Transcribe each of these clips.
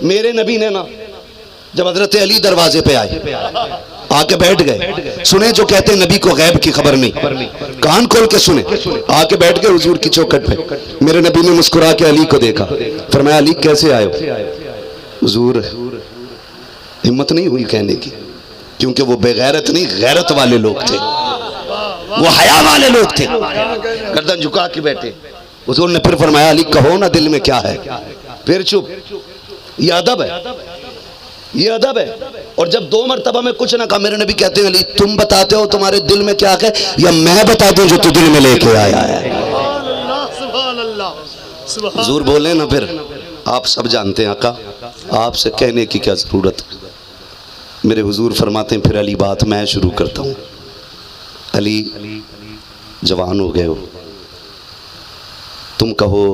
میرے نبی نے نا جب حضرت علی دروازے پہ آئے آ کے بیٹھ گئے، سنیں جو کہتے ہیں نبی کو غیب کی خبر نہیں، کان کھول کے سنیں، آ کے بیٹھ گئے حضور کی چوکھٹ پہ. میرے نبی نے مسکرا کے علی کو دیکھا، فرمایا علی کیسے آئے ہو؟ حضور ہمت نہیں ہوئی کہنے کی، کیونکہ وہ بے غیرت نہیں غیرت والے لوگ تھے، وہ حیا والے لوگ تھے، گردن جھکا کے بیٹھے. حضور نے پھر فرمایا علی کہو نا دل میں کیا ہے، پھر چپ. یہ ادب ہے، یہ ادب ہے. اور جب 2 مرتبہ میں کچھ نہ کہا، میرے نبی کہتے ہیں علی تم بتاتے ہو تمہارے دل میں کیا ہے یا میں بتا دوں جو تو دل میں لے کے آیا ہے؟ حضور بولے نا پھر آپ سب جانتے ہیں آقا، آپ سے کہنے کی کیا ضرورت. میرے حضور فرماتے ہیں پھر علی بات میں شروع کرتا ہوں. علی جوان ہو گئے ہو، تم کہو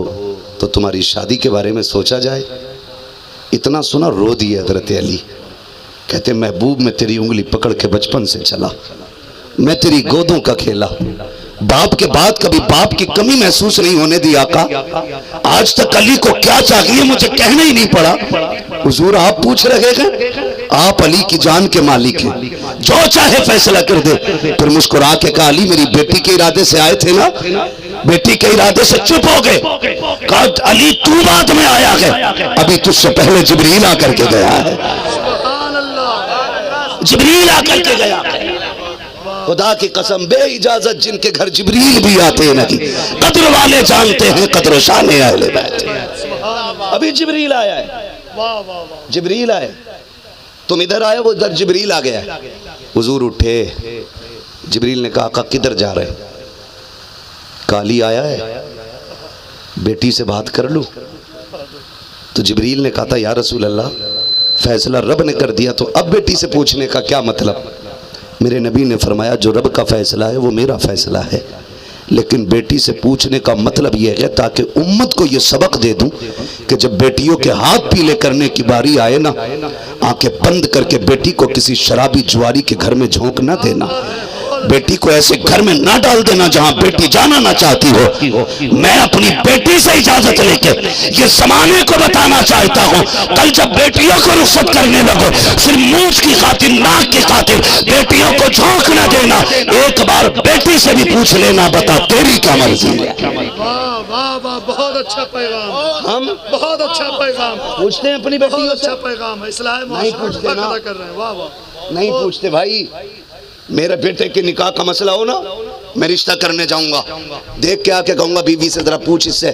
تو تمہاری شادی کے بارے میں سوچا جائے. اتنا سنا رو دیے حضرت علی. کہتے محبوب میں تیری انگلی پکڑ کے بچپن سے چلا، میں تیری گودوں کا کھیلا، باپ کے بعد کبھی باپ کی کمی محسوس نہیں ہونے دی آقا. آج تک علی کو کیا چاہیے مجھے کہنا ہی نہیں پڑا. حضور آپ پوچھ رہے ہیں، آپ علی کی جان کے مالک ہیں، جو چاہے فیصلہ کر دے. پھر مسکرا کے کہا علی میری بیٹی کے ارادے سے آئے تھے نا، بیٹی کے ارادے سے چپ ہو گئے. کہا علی تو بعد میں آیا ہے، ابھی تجھ سے پہلے جبریل آ کر کے گیا ہے، جبریل آ کر کے گیا ہے. خدا کی قسم بے اجازت جن کے گھر جبریل بھی آتے ہیں نہیں، قدر والے جانتے ہیں قدر و شان اہل بیت. ابھی جبریل آیا ہے، جبریل آئے، تم ادھر آئے وہ ادھر جبریل آ گیا ہے. حضور اٹھے، جبریل نے کہا آقا کدھر جا رہے؟ کالی آیا ہے، بیٹی سے بات کر لوں. تو جبریل نے کہا تھا یا رسول اللہ فیصلہ رب نے کر دیا تو اب بیٹی سے پوچھنے کا کیا مطلب. میرے نبی نے فرمایا جو رب کا فیصلہ ہے وہ میرا فیصلہ ہے، لیکن بیٹی سے پوچھنے کا مطلب یہ ہے تاکہ امت کو یہ سبق دے دوں کہ جب بیٹیوں کے ہاتھ پیلے کرنے کی باری آئے نا، آنکھیں بند کر کے بیٹی کو کسی شرابی جواری کے گھر میں جھونک نہ دینا، بیٹی کو ایسے گھر میں نہ ڈال دینا جہاں بیٹی جانا نہ چاہتی ہو. میں اپنی بیٹی سے اجازت لے کے یہ زمانے کو بتانا چاہتا ہوں، کل جب بیٹیوں کو رخصت کرنے لگو صرف مونچھ کی خاطر ناک کی خاطر بیٹیوں کو جھونک نہ دینا. ایک بار بیٹی سے بھی پوچھ لینا بتا تیری کیا مرضی ہے. بہت اچھا پیغام، ہم بہت اچھا پیغام پوچھتے ہیں اپنی بیٹیوں بہت سے؟ اچھا پیغام ہے، اصلاح نہیں پوچھتے نا، کر رہے ہیں. واہ واہ نہیں پوچھتے. بھائی میرے بیٹے کے نکاح کا مسئلہ ہو نا، میں رشتہ کرنے جاؤں گا، دیکھ کے آ کے کہوں گا بیوی سے ذرا پوچھ اس سے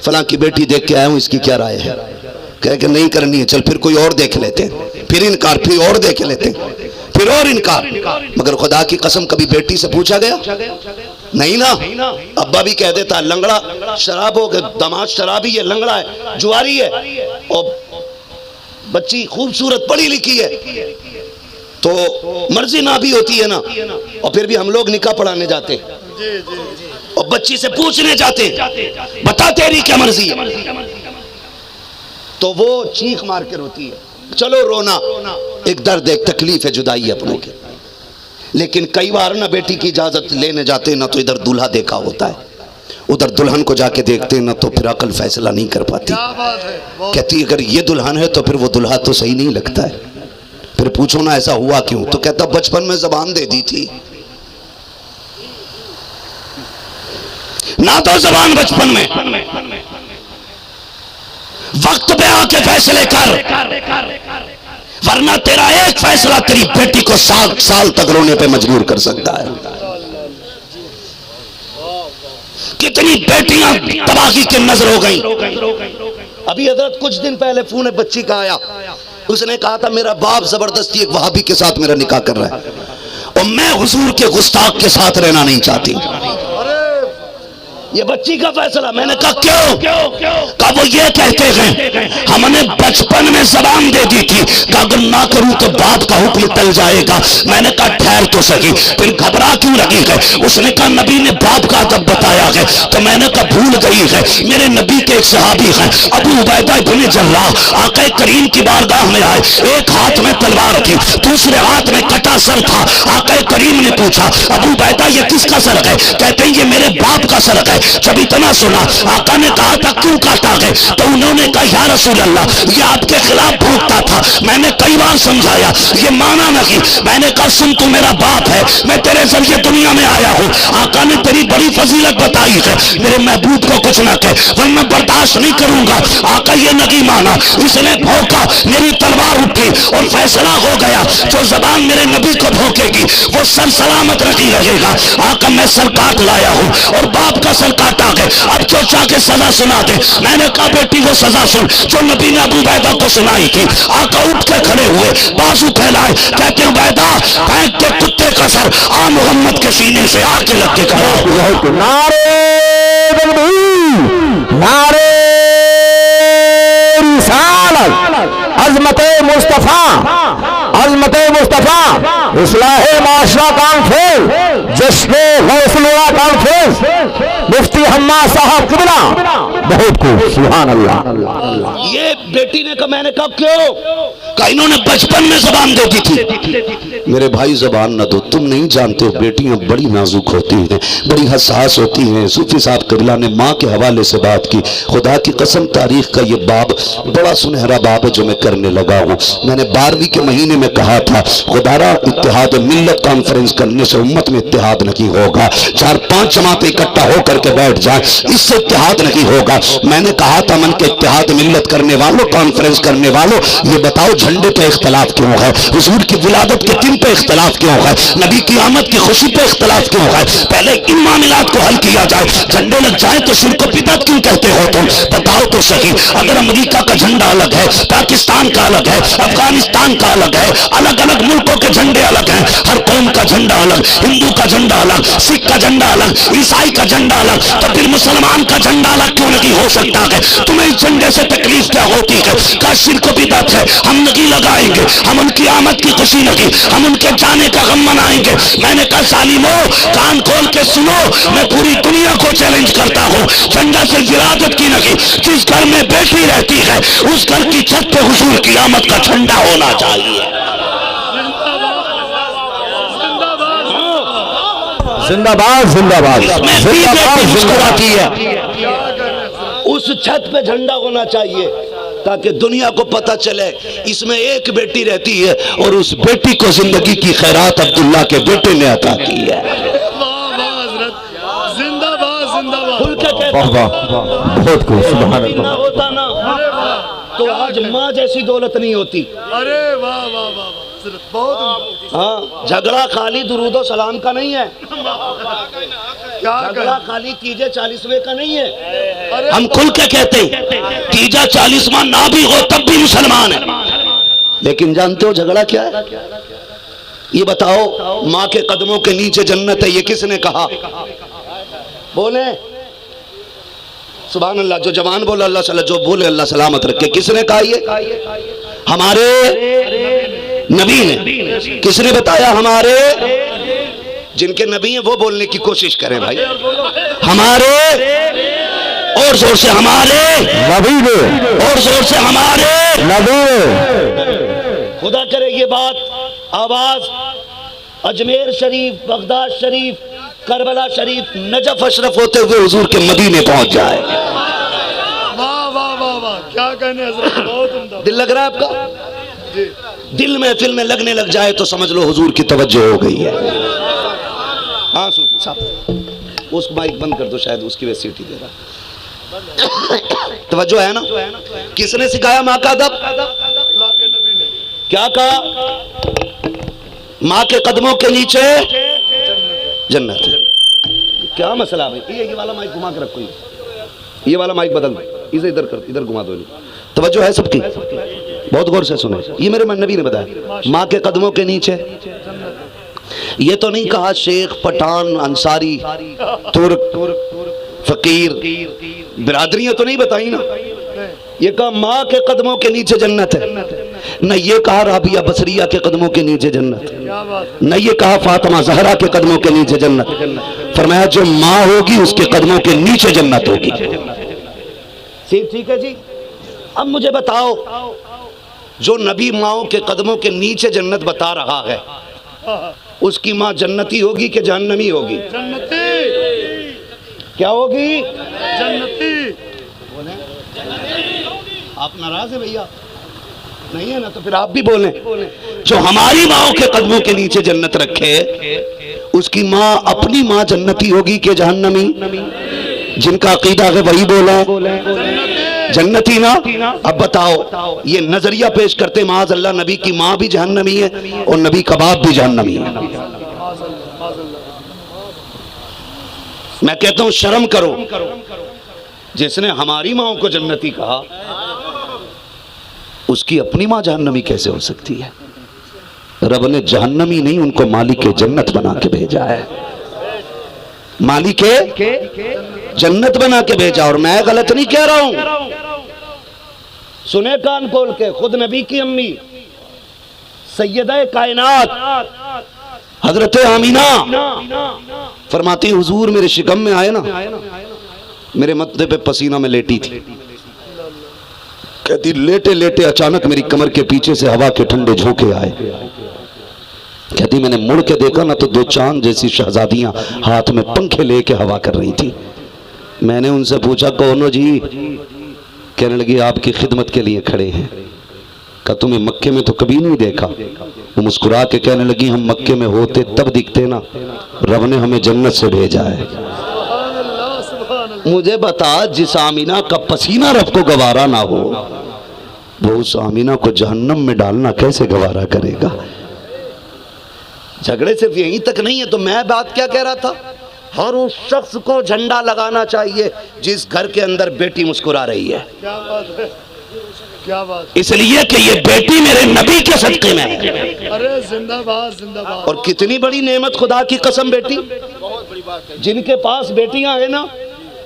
فلاں کی بیٹی دیکھ کے آیا ہوں اس کی کیا رائے ہے. کہے کہ نہیں کرنی ہے، چل پھر کوئی اور دیکھ لیتے ہیں، پھر انکار، پھر اور دیکھ لیتے ہیں، پھر اور انکار. مگر خدا کی قسم کبھی بیٹی سے پوچھا گیا؟ نہیں نا. ابا بھی کہہ دیتا لنگڑا شراب ہو گئے، داماد شرابی ہے، لنگڑا ہے، جواری ہے، اور بچی خوبصورت پڑھی لکھی ہے تو مرضی نہ بھی ہوتی ہے نا، اور پھر بھی ہم لوگ نکاح پڑھانے جاتے اور بچی سے پوچھنے جاتے بتا تیری کیا مرضی ہے، تو وہ چیخ مار کے روتی ہے. چلو رونا ایک درد ایک تکلیف ہے جدائی اپنوں کے، لیکن کئی بار نہ بیٹی کی اجازت لینے جاتے نہ تو ادھر دلہا دیکھا ہوتا ہے، ادھر دلہن کو جا کے دیکھتے نہ تو پھر عقل فیصلہ نہیں کر پاتی. کہتی اگر یہ دلہن ہے تو پھر وہ دلہا تو صحیح نہیں لگتا ہے. پھر پوچھو نا ایسا ہوا کیوں، تو کہتا بچپن میں زبان دے دی تھی. نہ تو زبان بچپن میں، وقت پہ آ کے فیصلے کر، ورنہ تیرا ایک فیصلہ تیری بیٹی کو سال تک رونے پہ مجبور کر سکتا ہے. کتنی بیٹیاں تباہی کی نظر ہو گئیں. ابھی حضرت کچھ دن پہلے فون بچی کا آیا، اس نے کہا تھا میرا باپ زبردستی ایک وہابی کے ساتھ میرا نکاح کر رہا ہے اور میں حضور کے گستاخ کے ساتھ رہنا نہیں چاہتی. یہ بچی کا فیصلہ. میں نے کہا کیوں؟ کہا وہ یہ کہتے ہیں ہم نے بچپن میں زبان دے دی تھی کہ اگر نہ کروں تو باپ کا حکم ٹل جائے گا. میں نے کہا ٹھہر تو صحیح، پھر گھبرا کیوں رہی ہے؟ اس نے کہا نبی نے باپ کا ادب بتایا ہے. تو میں نے کہا بھول گئی ہے، میرے نبی کے ایک صحابی ہیں ابو عبیدہ بن جراح، آقا کریم کی بارگاہ میں آئے، ایک ہاتھ میں تلوار تھی دوسرے ہاتھ میں کٹا سر تھا. آقا کریم نے پوچھا ابو عبیدہ یہ کس کا سر ہے؟ کہتے ہیں یہ میرے باپ کا سر ہے. ہے. جب اتنا سنا آقا نے کہا تھا کیوں کاٹا ہے؟ تو انہوں نے کہا یا رسول اللہ یہ آپ کے خلاف بھونکتا تھا. میں نے کئی بار سمجھایا یہ مانا نہیں. میں نے کہا سن تو میرا باپ ہے, میں تیرے ذریعے دنیا میں آیا ہوں. آقا نے تیری بڑی فضیلت بتائی ہے, میرے محبوب کو کچھ نہ کہ ورنہ برداشت نہیں کروں گا. آقا یہ نہیں مانا, اس نے بھونکا, میری تلوار اٹھی اور فیصلہ ہو گیا جو زبان میرے نبی کو بھونکے گی وہ سر سلامت نہیں رہے گا. آقا میں سر کاٹ لایا ہوں اور باپ کا سر کاٹا گئے, اب جو چاہ کے سزا سنا دے. میں نے کہا بیٹی وہ سزا سن جو نبی نے ابو عبیدہ کو سنائی تھی. آقا اٹھ کے کھڑے ہوئے, بازو پھیلائے, کہتے ہیں عبیدہ پھینک کے کتے کا سر آ محمد کے سینے سے آ کے لگ کے کھڑا. نعرے تکبیر, نعرے رسالت, عظمت مصطفیٰ, عظمت مصطفیٰ, اصلاح معاشرہ کانفرنس, جشن غوث اللہ کانفرنس, مفتی حماد صاحب قبلہ بہت خوب. سبحان اللہ. یہ بیٹی نے کہا, میں نے کہا کیوں؟ کہا انہوں نے بچپن میں زبان دے دی تھی. میرے بھائی زبان نہ دو, تم نہیں جانتے ہو بیٹیاں بڑی نازک ہوتی ہیں, بڑی حساس ہوتی ہیں. صوفی صاحب قبلہ نے ماں کے حوالے سے بات کی. خدا کی قسم تاریخ کا یہ باب بڑا سنہرا باب ہے جو میں کرنے لگا ہوں. میں نے 12ویں کے مہینے میں کہا تھا خدارا اتحاد ملت کانفرنس کرنے سے امت میں اتحاد نہیں ہوگا, 4-5 جماعتیں اکٹھا ہو کر کے بیٹھ جائیں, اس سے اتحاد نہیں ہوگا. میں نے کہا تھا من کے اتحاد ملت کرنے والوں, کانفرنس کرنے والوں, یہ بتاؤ جھنڈے پہ اختلاف کیوں ہے؟ حضور کی ولادت کے دن پہ اختلاف کیوں ہے؟ نبی کی آمد کی خوشی پہ اختلاف کیوں ہے؟ پہلے ان معاملات کو حل کیا جائے. جھنڈے لگ جائیں تو شرک و بدعت کیوں کہتے ہو تم؟ بتاؤ تو صحیح. اگر امریکہ کا جھنڈا الگ ہے, پاکستان کا الگ ہے, افغانستان کا الگ ہے, الگ الگ ملکوں کے جھنڈے الگ ہیں, ہر قوم کا جھنڈا الگ, ہندو کا جھنڈا الگ, سکھ کا جھنڈا الگ, عیسائی کا جھنڈا الگ, تو پھر مسلمان کا جھنڈا الگ کیوں نہیں ہو سکتا ہے؟ تمہیں اس جھنڈے سے تکلیف کیا ہوتی ہے؟ کا شرک و بدعت ہے, ہم نہیں لگائیں گے, ہم ان کی آمد کی خوشی نہیں, ہم ان کے جانے کا غم منائیں گے. میں نے کہا سالمو کان کھول کے سنو, میں پوری دنیا کو چیلنج کرتا ہوں, جھنڈا صرف ولادت کی نہیں, جس گھر میں بیٹی رہتی ہے اس گھر کی چھت پہ حضور کی آمد کا جھنڈا ہونا چاہیے. زندہ باد, زندہ باد, زندہ باد, مسکراتی ہے, اس چھت پہ جھنڈا ہونا چاہیے تاکہ دنیا کو پتہ چلے اس میں ایک بیٹی رہتی ہے اور اس بیٹی کو زندگی کی خیرات عبداللہ کے بیٹے نے عطا کی ہے. زندہ باد, زندہ باد. کھل کے کہتا واہ واہ, بہت خوب. سبحان نہ اللہ. ہوتا نا تو آج ماں جیسی دولت نہیں ہوتی. ارے واہ واہ واہ, بہت ہاں, جھگڑا خالی درود و سلام کا نہیں ہے, جھگڑا خالی تیجے 40ویں کا نہیں ہے. ہم کھل کے کہتے ہیں تیجا 40واں نہ بھی ہو تب بھی مسلمان ہے, لیکن جانتے ہو جھگڑا کیا ہے؟ یہ بتاؤ ماں کے قدموں کے نیچے جنت ہے, یہ کس نے کہا؟ بولے سبحان اللہ. جو جوان بولے اللہ صلی اللہ, جو بولے اللہ سلامت رکھے. کس نے کہا یہ؟ ہمارے نبی نے. کس نے بتایا؟ ہمارے جن کے نبی ہیں وہ بولنے کی کوشش کریں بھائی. ہمارے, اور زور سے ہمارے نبی نے, اور زور سے ہمارے نبی نے. خدا کرے یہ بات آواز اجمیر شریف, بغداد شریف, کربلا شریف, نجف اشرف ہوتے ہوئے حضور کے مدینے پہنچ جائے. واہ واہ واہ واہ, کیا کہنے حضرت, بہت عمدہ. دل لگ رہا ہے آپ کا؟ دل محفل میں لگنے لگ جائے تو سمجھ لو حضور کی توجہ ہو گئی ہے. ہاں صوفی صاحب اس مائک بند کر دو, شاید اس کی وجہ سیٹی دے رہا. توجہ ہے نا؟ کس نے سکھایا ماں کا ادب؟ کیا کہا؟ ماں کے قدموں کے نیچے جنت ہے. کیا مسئلہ ہے؟ یہ والا مائک گھما کے رکھو, یہ والا مائک بدل دو, اسے ادھر کر, ادھر گھما دو. توجہ ہے سب کی؟ بہت غور سے سنیں. یہ میرے نبی نے بتایا ماں کے قدموں کے نیچے. یہ تو نہیں کہا شیخ, پٹھان, انصاری, ترک, فقیر, برادریاں تو نہیں بتائی نا. یہ کہا ماں کے قدموں کے نیچے جنت ہے. نہ یہ کہا رابعہ بصریہ کے قدموں کے نیچے جنت, نہ یہ کہا فاطمہ زہرا کے قدموں کے نیچے جنت. فرمایا جو ماں ہوگی اس کے قدموں کے نیچے جنت ہوگی. ٹھیک ہے جی. اب مجھے بتاؤ جو نبی ماؤں کے قدموں کے نیچے جنت بتا رہا ہے اس کی ماں جنتی ہوگی کہ جہنمی ہوگی؟ کیا ہوگی؟ جنتی. آپ ناراض ہیں بھیا؟ نہیں ہے نا تو پھر آپ بھی بولیں. جو ہماری ماں کے قدموں کے نیچے جنت رکھے اس کی ماں اپنی ماں جنتی ہوگی کہ جہنمی؟ جن کا عقیدہ ہے وہی بولا جنتی نا. اب بتاؤ یہ نظریہ پیش کرتے معاذ اللہ نبی کی ماں بھی جہنمی ہے اور نبی کا باپ بھی جہنمی ہے. میں کہتا ہوں شرم کرو. جس نے ہماری ماں کو جنتی کہا اس کی اپنی ماں جہنمی کیسے ہو سکتی ہے؟ رب نے جہنمی نہیں ان کو مالک جنت بنا کے بھیجا ہے. مالک جنت بنا کے بھیجا. اور میں غلط نہیں کہہ رہا ہوں. سنے کان کھول کے خود نبی کی امی سیدہ کائنات حضرت آمینہ فرماتی حضور میرے شکم میں آئے نا میرے متھے پہ پسینہ میں لیٹی تھی. کہتی لیٹے لیٹے اچانک میری کمر کے پیچھے سے ہوا کے ٹھنڈے جھونکے آئے. کہتی میں نے مڑ کے دیکھا نا تو دو چاند جیسی شہزادیاں ہاتھ میں پنکھے لے کے ہوا کر رہی تھی. میں نے ان سے پوچھا کون ہو جی؟ کہنے لگی آپ کی خدمت کے لیے کھڑے ہیں. کہا تمہیں مکے میں تو کبھی نہیں دیکھا. وہ مسکرا کے کہنے لگی ہم مکے میں ہوتے تب دکھتے نا, رب نے ہمیں جنت سے بھیجا ہے. مجھے بتا جس آمینہ کا پسینہ رب کو گوارا نہ ہو وہ اس آمینہ کو جہنم میں ڈالنا کیسے گوارا کرے گا؟ جھگڑے صرف یہیں تک نہیں ہے. تو میں بات کیا کہہ رہا تھا؟ ہر اس شخص کو جھنڈا لگانا چاہیے جس گھر کے اندر بیٹی مسکرا رہی ہے. کیا بات ہے, کیا بات. اس لیے کہ یہ بیٹی میرے نبی کے صدقے میں ہے. ارے زندہ باد زندہ باد. اور کتنی بڑی نعمت خدا کی قسم بیٹی. جن کے پاس بیٹیاں ہیں نا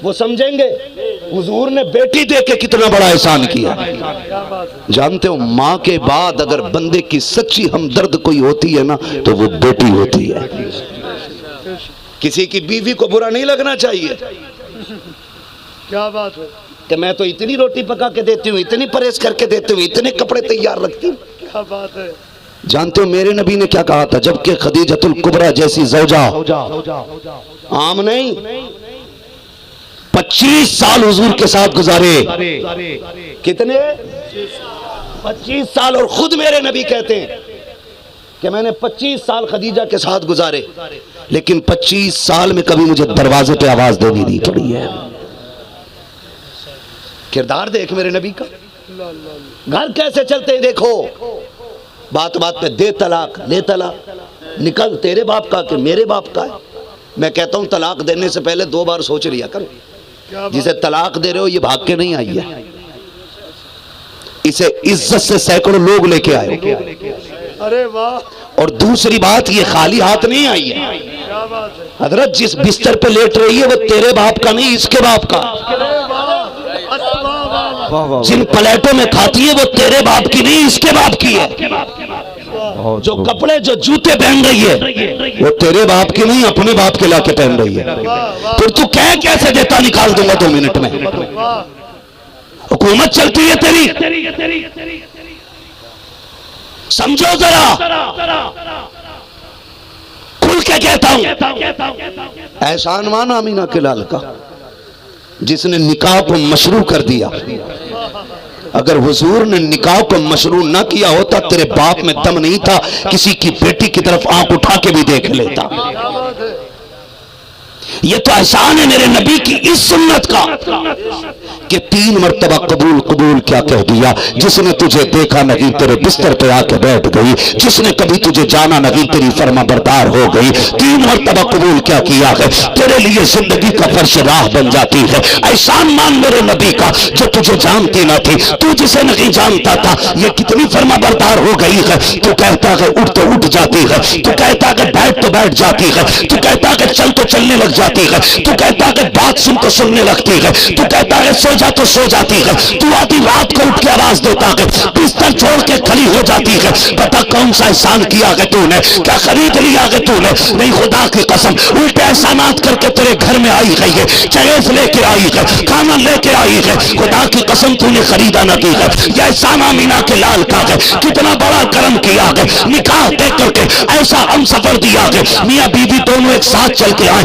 وہ سمجھیں گے حضور نے بیٹی دے کے کتنا بڑا احسان کیا. جانتے ہو ماں کے بعد اگر بندے کی سچی ہمدرد کوئی ہوتی ہے نا تو وہ بیٹی ہوتی ہے. کسی کی بیوی کو برا نہیں لگنا چاہیے. کیا بات ہے کہ میں تو اتنی روٹی پکا کے دیتی ہوں, اتنی پرہیز کر کے دیتی ہوں, اتنے کپڑے تیار رکھتی ہوں. کیا بات ہے. جانتے ہو میرے نبی نے کیا کہا تھا؟ جبکہ خدیجۃ الکبریٰ جیسی زوجہ عام نہیں, 25 سال حضور کے ساتھ گزارے. کتنے؟ 25 سال. اور خود میرے نبی کہتے ہیں کہ میں نے 25 سال خدیجہ کے ساتھ گزارے لیکن 25 سال میں کبھی مجھے دروازے پہ آواز دینی نہیں پڑی ہے. کردار دیکھ میرے نبی کا. گھر کیسے چلتے ہیں دیکھو. بات بات پہ دے طلاق, لے طلاق, نکل تیرے باپ کا کہ میرے باپ کا ہے. میں کہتا ہوں طلاق دینے سے پہلے 2 بار سوچ لیا کرو. جسے طلاق دے رہے ہو یہ بھاگ کے نہیں آئی ہے, اسے عزت سے سینکڑوں لوگ لے کے آئے. ارے واہ. اور دوسری بات یہ خالی ہاتھ نہیں آئی ہے. کیا بات ہے. حضرت جس بستر پہ لیٹ رہی ہے وہ تیرے باپ کا نہیں اس کے باپ کا. جن پلیٹوں میں کھاتی ہے وہ تیرے باپ کی نہیں اس کے باپ کی ہے. جو کپڑے جو جوتے پہن رہی ہے وہ تیرے باپ کی نہیں اپنے باپ کے لا کے پہن رہی ہے. پھر تو کہہ کیسے دیتا نکال دوں گا 2 منٹ میں. حکومت چلتی ہے تیری. سمجھو ذرا, کھل کے کہتا ہوں احسان مان آمینہ کے لال کا جس نے نکاح کو مشروع کر دیا. اگر حضور نے نکاح کو مشروع نہ کیا ہوتا تیرے باپ میں دم نہیں تھا کسی کی بیٹی کی طرف آنکھ اٹھا کے بھی دیکھ لیتا. یہ تو احسان ہے میرے نبی کی اس سنت کا کہ 3 مرتبہ قبول قبول کیا کہہ دیا. جس نے تجھے دیکھا نہیں تیرے بستر پہ آ کے بیٹھ گئی, جس نے کبھی تجھے جانا نہیں تیری فرما بردار ہو گئی. 3 مرتبہ قبول کیا کیا ہے تیرے لیے زندگی کا فرش راہ بن جاتی ہے. احسان مان میرے نبی کا جو تجھے جانتی نہ تھی, تو جسے نہیں جانتا تھا یہ کتنی فرما بردار ہو گئی ہے. تو کہتا ہے اٹھ تو اٹھ جاتی ہے, تو کہتا ہے بیٹھ تو بیٹھ جاتی ہے, تو کہتا ہے چل تو چلنے لگ جاتی ہے, تو کہتا ہے بات سن تو سننے لگتی ہے, تو کہتا ہے سو جا تو سو جاتی ہے, تو آدھی رات کو اٹھ کے آواز دیتا ہے, بستر چھوڑ کے کھڑی ہو جاتی ہے. پتہ کون سا احسان کیا ہے تو نے, کیا خرید لیا ہے تو نے؟ نہیں خدا کی قسم الٹے احسانات کر کے تیرے گھر میں آئی ہے, یہ چیز لے کے آئی ہے, کھانا لے کے آئی ہے. خدا کی قسم تو نے خریدا نہ کی ہے. یہ احسان آمینہ کے لال کا ہے. کتنا بڑا کرم کیا ہے, نکاح دے کر کے ایسا ہم سفر دیا ہے. میاں بیوی دونوں ایک ساتھ چل کے آئے,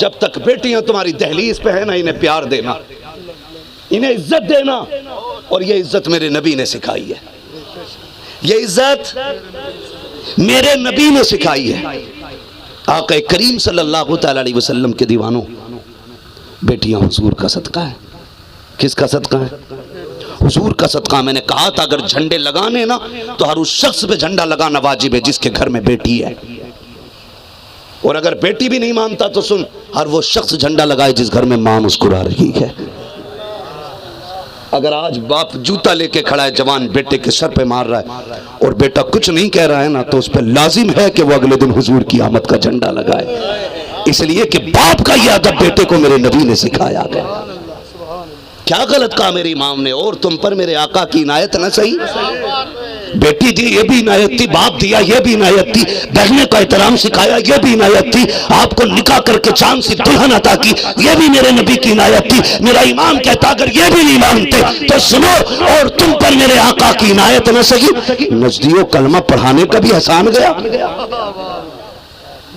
جب تک بیٹیاں تمہاری دہلیز پہ ہیں نا انہیں پیار دینا، انہیں عزت دینا، اور یہ عزت میرے نبی نے سکھائی ہے، یہ عزت میرے نبی نے سکھائی ہے۔ آقا کریم صلی اللہ تعالی علیہ وسلم کے دیوانوں، بیٹیاں حضور کا صدقہ ہے۔ کس کا صدقہ ہے؟ حضور کا صدقہ۔ میں نے کہا تھا اگر جھنڈے لگانے نا تو ہر اس شخص پہ جھنڈا لگانا واجب ہے جس کے گھر میں بیٹی ہے، اور اگر بیٹی بھی نہیں مانتا تو سن، ہر وہ شخص جھنڈا لگائے جس گھر میں ماں مسکرا رہی ہے۔ اگر آج باپ جوتا لے کے کھڑا ہے، جوان بیٹے کے سر پہ مار رہا ہے اور بیٹا کچھ نہیں کہہ رہا ہے نا، تو اس پہ لازم ہے کہ وہ اگلے دن حضور کی آمد کا جھنڈا لگائے، اس لیے کہ باپ کا یہ ادب بیٹے کو میرے نبی نے سکھایا گیا۔ کیا غلط کہا میری امام نے؟ اور تم پر میرے آقا کی عنایت نہ صحیح، بیٹی دی یہ بھی عنایت تھی، باپ دیا یہ بھی عنایت تھی، بہنیں کا احترام سکھایا یہ بھی عنایت تھی، آپ کو نکاح کر کے چاند سی دلہن عطا کی یہ بھی میرے نبی کی عنایت تھی۔ میرا امام کہتا اگر یہ بھی نہیں مانتے تو سنو، اور تم پر میرے آقا کی عنایت نہ صحیح، نزدیو کلمہ پڑھانے کا بھی احسان گیا۔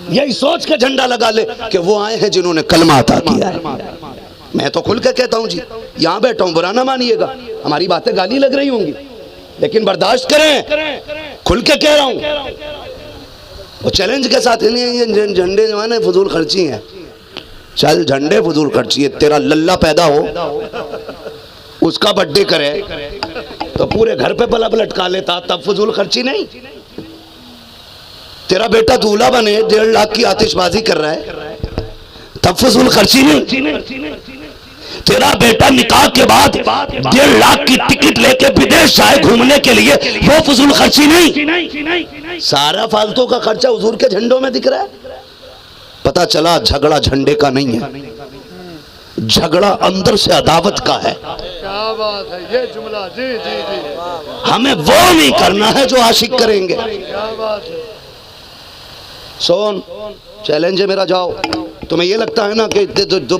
یہی سوچ کے جھنڈا لگا لے کہ وہ آئے ہیں جنہوں نے کلمہ عطا کیا ہے۔ میں تو کھل کے کہتا ہوں جی، یہاں بیٹھا ہوں، برا نہ مانیے گا، ہماری باتیں گالی لگ رہی ہوں گی لیکن برداشت کریں، کھل کے کہہ رہا ہوں۔ وہ چیلنج کے ساتھ یہ جھنڈے جو ہیں نا فضول خرچی ہیں، چل جھنڈے فضول خرچی ہے، تیرا للہ پیدا ہو اس کا برتھ ڈے کرے تو پورے گھر پہ بلب لٹکا لیتا، تب فضول خرچی نہیں۔ تیرا بیٹا دولہا بنے 1.5 لاکھ کی آتش بازی کر رہا ہے، تب فضول خرچی نہیں۔ تیرا بیٹا نکاح کے بعد 1.5 لاکھ کی ٹکٹ لے کے بدیش جائے گھومنے کے لیے، وہ فضول خرچی نہیں۔ سارا فالتو کا خرچہ حضور کے جھنڈوں میں دکھ رہا ہے۔ پتا چلا جھگڑا جھنڈے کا نہیں ہے، جھگڑا اندر سے عداوت کا ہے۔ کیا بات ہے یہ جملہ، جی جی جی، ہمیں وہ نہیں کرنا ہے جو عاشق کریں گے۔ کیا بات ہے۔ سون چیلنج ہے میرا، جاؤ۔ تمہیں یہ لگتا ہے نا کہ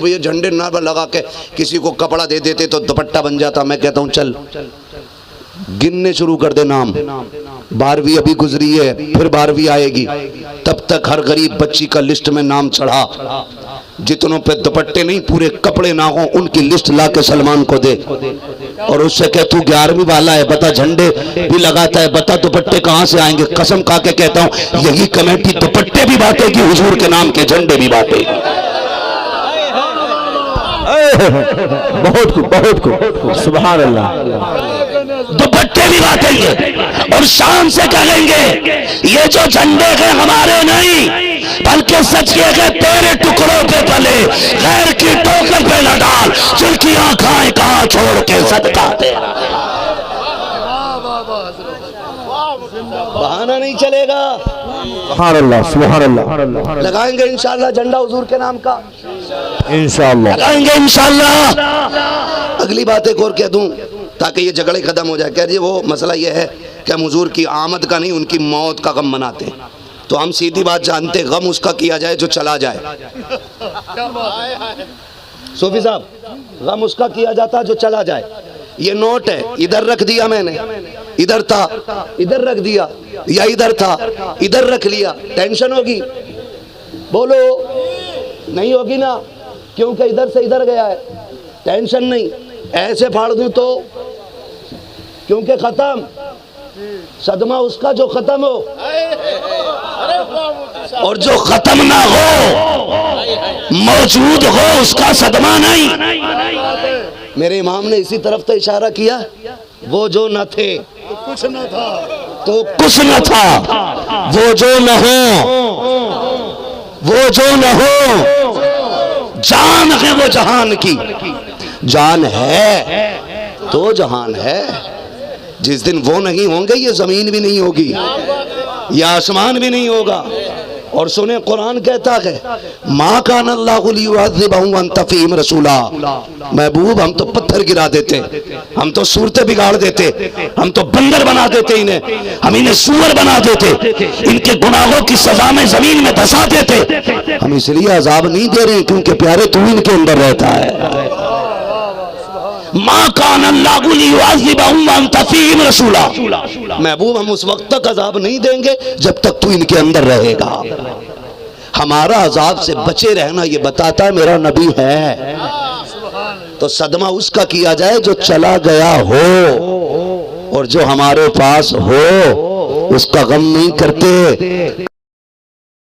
یہ جھنڈے نہ لگا کے کسی کو کپڑا دے دیتے تو دوپٹہ بن جاتا، میں کہتا ہوں چل گننے شروع کر دے نام، 12ویں ابھی گزری ہے، پھر 12ویں آئے گی، تب تک ہر غریب بچی کا لسٹ میں نام چڑھا، جتنوں پہ دوپٹے نہیں پورے کپڑے نہ ہوں ان کی لسٹ لا کے سلمان کو دے، اور اس سے کہ تو 11ویں والا ہے، بتا جھنڈے بھی لگاتا ہے، بتا دوپٹے کہاں سے آئیں گے؟ قسم کھا کے کہتا ہوں یہی کمیٹی دوپٹے بھی بانٹے گی، حضور کے نام کے جھنڈے بھی بانٹے گی۔ بہت خوب، سبحان اللہ۔ دوپٹے بھی بانٹیں گے اور شان سے کہیں گے یہ جو جھنڈے ہیں ہمارے نہیں، بلکہ سچ یہ کہ تیرے ٹکڑوں پہ پلے، غیر کی ٹوکر پہ نہ ڈال، جن کی آنکھیں کہاں چھوڑ کے صدقہ تیرا۔ بہانہ نہیں چلے گا، سبحان اللہ، سبحان اللہ۔ لگائیں گے انشاءاللہ جھنڈا حضور کے نام کا، انشاءاللہ لگائیں گے انشاءاللہ۔ اگلی بات ایک اور کہہ دوں تاکہ یہ جھگڑے ختم ہو جائے، کہہ جی وہ مسئلہ یہ ہے کہ ہم حضور کی آمد کا نہیں ان کی موت کا غم مناتے ہیں، تو ہم سیدھی بات جانتے غم اس کا کیا جائے جو چلا جائے۔ صوفی صاحب غم اس کا کیا جاتا جو چلا جائے۔ یہ نوٹ ہے، ادھر رکھ دیا میں نے، ادھر تھا ادھر رکھ دیا، یا ادھر تھا ادھر رکھ لیا، ٹینشن ہوگی؟ بولو نہیں ہوگی نا، کیونکہ ادھر سے ادھر گیا ہے، ٹینشن نہیں۔ ایسے پھاڑ دوں تو کیونکہ ختم، صدمہ اس کا جو ختم ہو، اور جو ختم نہ ہو موجود ہو اس کا صدمہ نہیں۔ میرے امام نے اسی طرف تو اشارہ کیا، وہ جو نہ تھے کچھ نہ تھا تو کچھ نہ تھا، وہ جو نہ ہو، وہ جو نہ ہو، جان ہے وہ جہان کی، جان ہے تو جہان ہے۔ جس دن وہ نہیں ہوں گے یہ زمین بھی نہیں ہوگی، یہ آسمان بھی نہیں ہوگا۔ اور سنیں قرآن کہتا ہے ما کان اللہ لیعذبہم وانت فیہم رسولا، محبوب ہم تو پتھر گرا دیتے، ہم تو صورتیں بگاڑ دیتے، ہم تو بندر بنا دیتے انہیں، ہم انہیں سور بنا دیتے، ان کے گناہوں کی سزا میں زمین میں دھسا دیتے۔ ہم اس لیے عذاب نہیں دے رہے کیونکہ پیارے تو ان کے اندر رہتا ہے۔ ما کان اللہ لیعذبہم وانت فیہم رسولا، محبوب ہم اس وقت تک عذاب نہیں دیں گے جب تک تو ان کے اندر رہے گا۔ ہمارا عذاب سے بچے رہنا یہ بتاتا ہے میرا نبی ہے. تو صدمہ اس کا کیا جائے جو چلا گیا ہو، اور جو ہمارے پاس ہو اس کا غم نہیں کرتے.